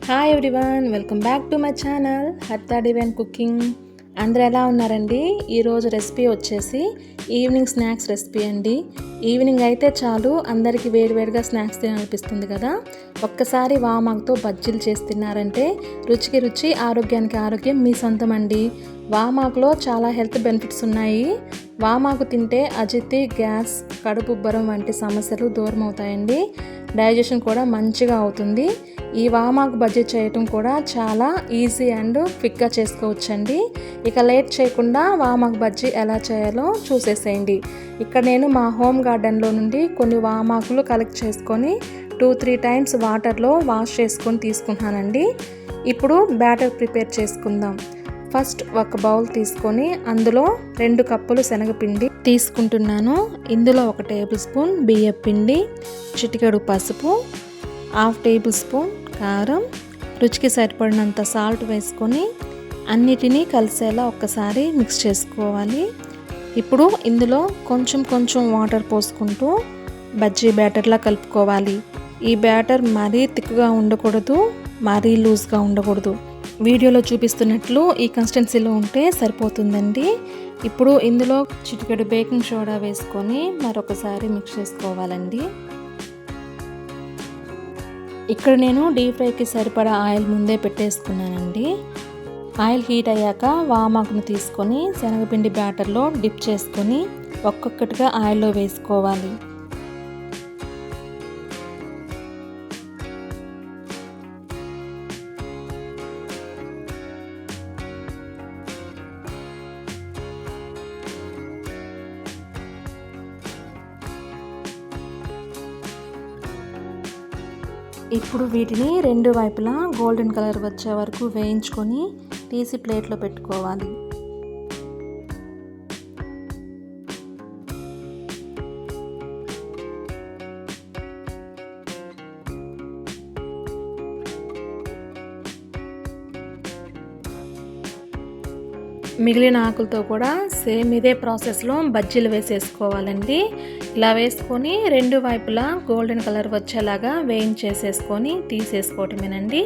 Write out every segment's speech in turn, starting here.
Hi everyone, welcome back to my channel హర్తా divine cooking. అందరూ ఎలా ఉన్నారండి? ఈరోజు రెసిపీ వచ్చేసి ఈవినింగ్ స్నాక్స్ రెసిపీ అండి. ఈవినింగ్ అయితే చాలు అందరికీ వేడివేడిగా స్నాక్స్ తినాలనిపిస్తుంది కదా. ఒక్కసారి వామాకుతో బజ్జీలు చేసి తిన్నారంటే రుచికి రుచి, ఆరోగ్యానికి ఆరోగ్యం మీ సొంతం అండి. వామాకులో చాలా హెల్త్ బెనిఫిట్స్ ఉన్నాయి. వామాకు తింటే అజీర్తి, గ్యాస్, కడుపుబ్బరం వంటి సమస్యలు దూరం అవుతాయండి. డైజెషన్ కూడా మంచిగా అవుతుంది. ఈ వామాకు బజ్జీ చేయటం కూడా చాలా ఈజీ అండ్ క్విక్గా చేసుకోవచ్చండి. ఇక లేట్ చేయకుండా వామాకు బజ్జీ ఎలా చేయాలో చూసేసేయండి. ఇక్కడ నేను మా హోమ్ గార్డెన్లో నుండి కొన్ని వామాకులు కలెక్ట్ చేసుకొని 2-3 టైమ్స్ వాటర్లో వాష్ చేసుకొని తీసుకుంటున్నానండి. ఇప్పుడు బ్యాటర్ ప్రిపేర్ చేసుకుందాం. ఫస్ట్ ఒక బౌల్ తీసుకొని అందులో 2 కప్పులు శనగపిండి తీసుకుంటున్నాను. ఇందులో 1 టేబుల్ స్పూన్ బియ్యం పిండి, చిటికెడు పసుపు, 1/2 టేబుల్ స్పూన్ కారం, రుచికి సరిపడినంత సాల్ట్ వేసుకొని అన్నిటినీ కలిసేలా ఒక్కసారి మిక్స్ చేసుకోవాలి. ఇప్పుడు ఇందులో కొంచెం వాటర్ పోసుకుంటూ బజ్జీ బ్యాటర్లా కలుపుకోవాలి. ఈ బ్యాటర్ మరీ థిక్గా ఉండకూడదు, మరీ లూజ్గా ఉండకూడదు. వీడియోలో చూపిస్తున్నట్లు ఈ కన్సిస్టెన్సీలో ఉంటే సరిపోతుందండి. ఇప్పుడు ఇందులో చిటికెడు బేకింగ్ సోడా వేసుకొని మరొకసారి మిక్స్ చేసుకోవాలండి. ఇక్కడ నేను డీప్ ఫ్రైకి సరిపడా ఆయిల్ ముందే పెట్టేసుకున్నానండి. ఆయిల్ హీట్ అయ్యాక వామాకును తీసుకొని శనగపిండి బ్యాటర్లో డిప్ చేసుకొని ఒక్కొక్కటిగా ఆయిల్లో వేసుకోవాలి. ఇప్పుడు వీటిని 2 వైపులా గోల్డెన్ కలర్ వచ్చే వరకు వేయించుకొని తీసి ప్లేట్లో పెట్టుకోవాలి. మిగిలిన ఆకులతో కూడా సేమ్ ఇదే ప్రాసెస్లో బజ్జీలు వేసేసుకోవాలండి. ఇలా వేసుకొని 2 వైపులా గోల్డెన్ కలర్ వచ్చేలాగా వేయించేసేసుకొని తీసేసుకోవటమేనండి.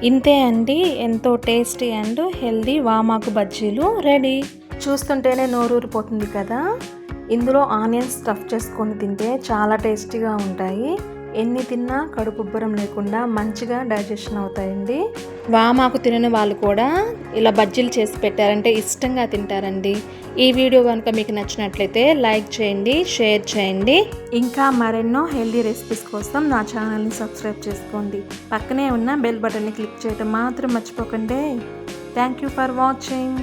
ఇంతే అండి, ఎంతో టేస్టీ అండ్ హెల్దీ వామాకు బజ్జీలు రెడీ. చూస్తుంటేనే నోరూరిపోతుంది కదా. ఇందులో ఆనియన్స్ స్టఫ్ చేసుకొని తింటే చాలా టేస్టీగా ఉంటాయి. ఎన్ని తిన్నా కడుపుబ్బరం లేకుండా మంచిగా డైజెషన్ అవుతాయండి. వామాకు తినని వాళ్ళు కూడా ఇలా బజ్జీలు చేసి పెట్టారంటే ఇష్టంగా తింటారండి. ఈ వీడియో కనుక మీకు నచ్చినట్లయితే లైక్ చేయండి, షేర్ చేయండి. ఇంకా మరెన్నో హెల్దీ రెసిపీస్ కోసం నా ఛానల్ని సబ్స్క్రైబ్ చేసుకోండి. పక్కనే ఉన్న బెల్ బటన్ని క్లిక్ చేయడం మాత్రం మర్చిపోకండి. Thank you for watching.